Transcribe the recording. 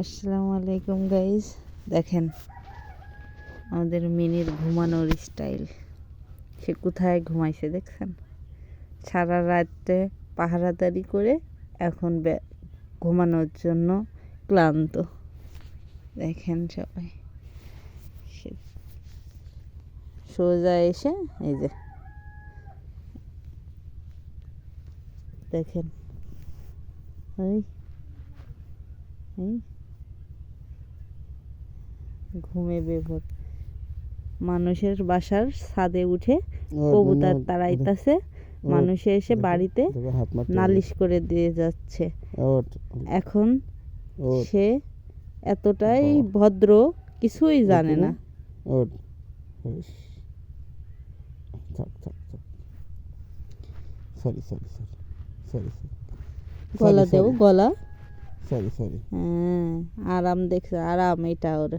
আসসালামু আলাইকুম গাইজ, দেখেন আমাদের মিনির ঘুমানোর স্টাইল। সে কোথায় ঘুমাইছে দেখছেন? সারা রাতে পাহারাদারি করে এখন ঘুমানোর জন্য ক্লান্ত। দেখেন সবাই সোজা এসে এই যে দেখেন ঘুমে বেভোর। মানুষের বাসার ছাদে উঠে কবুতর তাড়াইতেছে, মানুষে এসে বাড়িতে নালিশ করে দিয়ে যাচ্ছে। এখন সে এতটাই ভদ্র, কিছুই জানে না। গলা দেও, গলা। হ্যাঁ, আরাম দেখছে, আরাম এটা ওর।